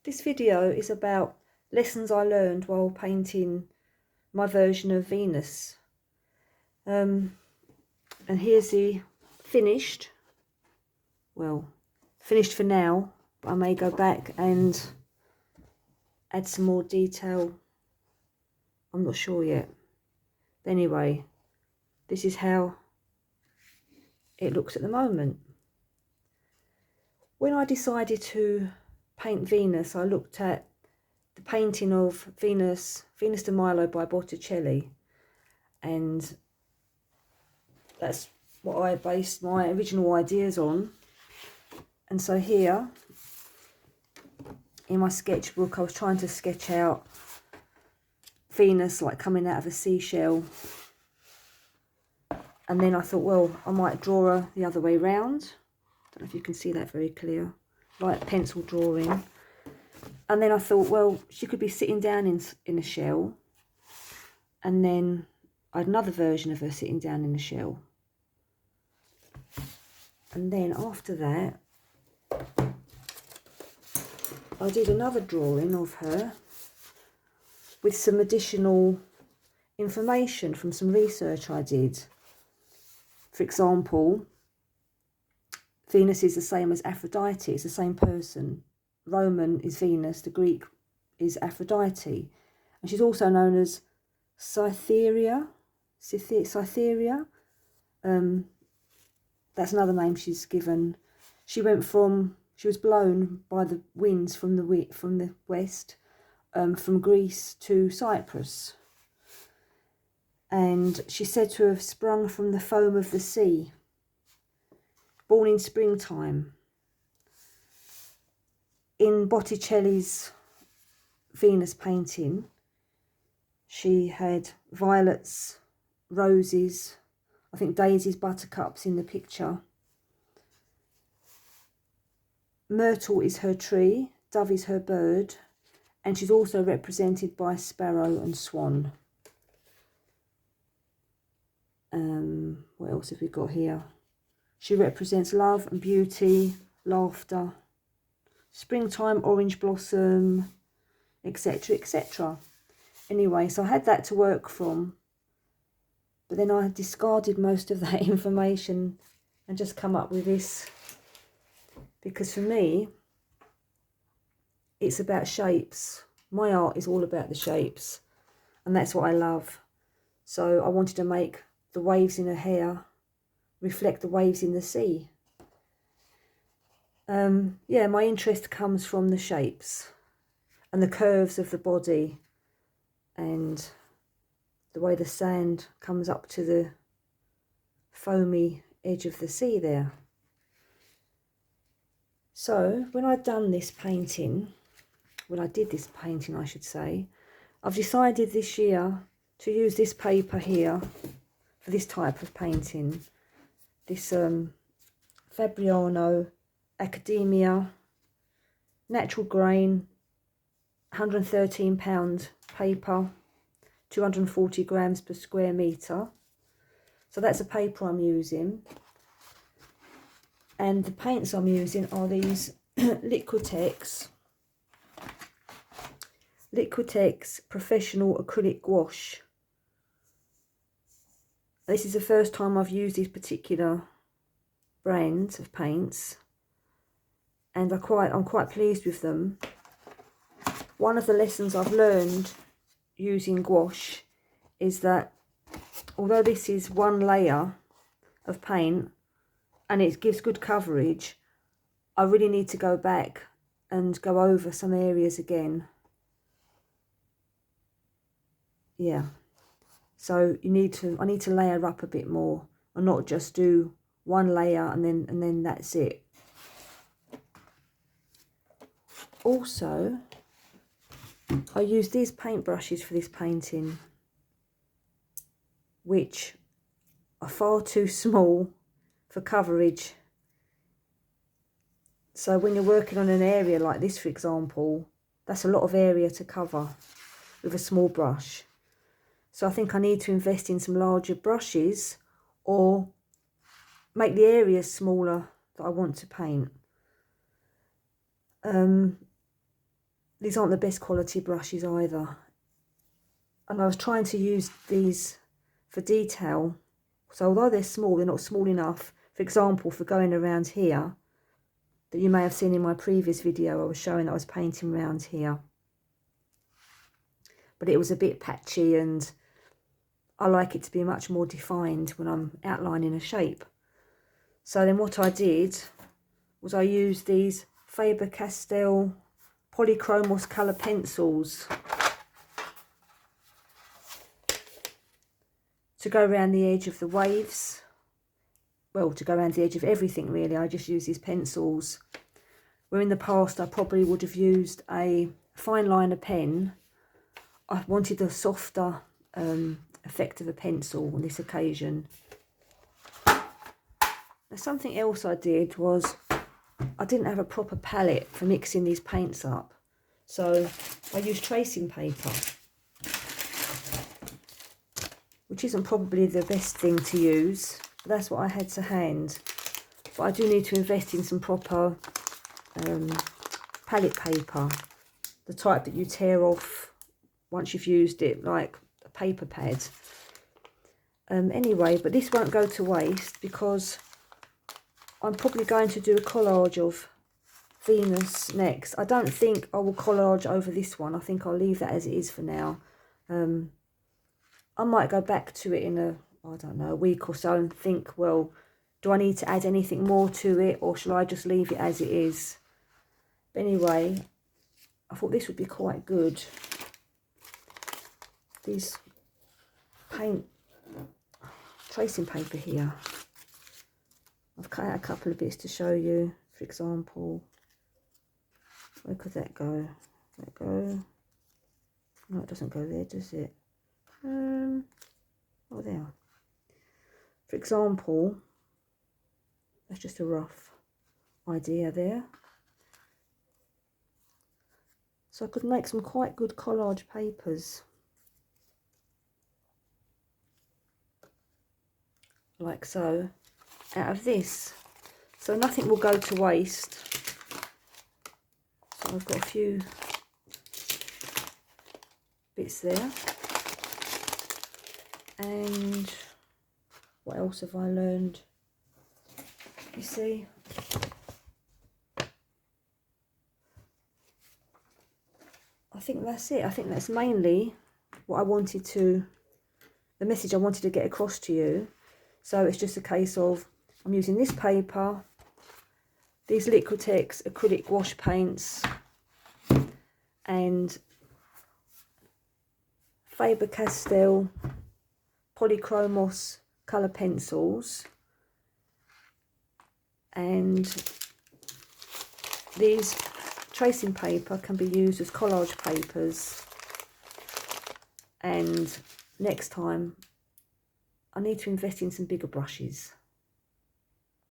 This video is about lessons I learned while painting my version of Venus. And here's the finished, well, finished for now, but I may go back and add some more detail. I'm not sure yet. But anyway, this is how it looks at the moment. When I decided to paint Venus, I looked at the painting of Venus de Milo by Botticelli, and that's what I based my original ideas on. And so here in my sketchbook I was trying to sketch out Venus like coming out of a seashell, and then I thought, well, I might draw her the other way round. Don't know if you can see that very clear, like pencil drawing. And then I thought, well, she could be sitting down in a shell, and then I had another version of her sitting down in a shell. And then after that, I did another drawing of her with some additional information from some research I did. For example, Venus is the same as Aphrodite, it's the same person. Roman is Venus, the Greek is Aphrodite. And she's also known as Cytherea. That's another name she's given. She was blown by the winds from the west, from Greece to Cyprus. And she's said to have sprung from the foam of the sea, born in springtime. In Botticelli's Venus painting, she had violets, roses, I think daisies, buttercups in the picture. Myrtle is her tree, dove is her bird, and she's also represented by sparrow and swan. What else have we got here? She represents love and beauty, laughter, springtime, orange blossom, etc, etc. Anyway, so I had that to work from, but then I discarded most of that information and just come up with this, because for me it's about shapes. My art is all about the shapes, and that's what I love. So I wanted to make the waves in her hair reflect the waves in the sea. Yeah, my interest comes from the shapes and the curves of the body and the way the sand comes up to the foamy edge of the sea there. So when I did this painting, I should say, I've decided this year to use this paper here for this type of painting. This Fabriano Academia natural grain, 113 pound paper, 240 grams per square metre. So that's the paper I'm using. And the paints I'm using are these Liquitex Professional Acrylic Gouache. This is the first time I've used these particular brands of paints, and I'm quite pleased with them. One of the lessons I've learned using gouache is that although this is one layer of paint and it gives good coverage, I really need to go back and go over some areas again. Yeah, so I need to layer up a bit more and not just do one layer and then that's it. Also, I use these paintbrushes for this painting, which are far too small for coverage. So when you're working on an area like this, for example, that's a lot of area to cover with a small brush. So I think I need to invest in some larger brushes or make the areas smaller that I want to paint. these aren't the best quality brushes either. And I was trying to use these for detail. So although they're small, they're not small enough, for example, for going around here, that you may have seen in my previous video. I was showing that I was painting around here. But it was a bit patchy, and I like it to be much more defined when I'm outlining a shape. So then what I did was I used these Faber-Castell Polychromos colour pencils to go around the edge of the waves. Well, to go around the edge of everything really. I just use these pencils, where in the past I probably would have used a fine liner pen. I wanted a softer effect of a pencil on this occasion. Now, something else I did was I didn't have a proper palette for mixing these paints up, so I used tracing paper, which isn't probably the best thing to use, but that's what I had to hand. But I do need to invest in some proper palette paper, the type that you tear off once you've used it, like a paper pad. Anyway, but this won't go to waste, because I'm probably going to do a collage of Venus next. I don't think I will collage over this one. I think I'll leave that as it is for now. I might go back to it in I don't know, a week or so and think, well, do I need to add anything more to it, or shall I just leave it as it is? But anyway, I thought this would be quite good. These tracing paper here. I've cut out a couple of bits to show you. For example, where could that go? That go? No, it doesn't go there, does it? Oh, there. For example, that's just a rough idea there. So I could make some quite good collage papers, like so, out of this. So nothing will go to waste. So I've got a few bits there. And what else have I learned? You see, I think that's it. I think that's mainly what I wanted to, the message I wanted to get across to you. So it's just a case of, I'm using this paper, these Liquitex acrylic wash paints, and Faber-Castell Polychromos colour pencils, and these tracing paper can be used as collage papers. And next time I need to invest in some bigger brushes.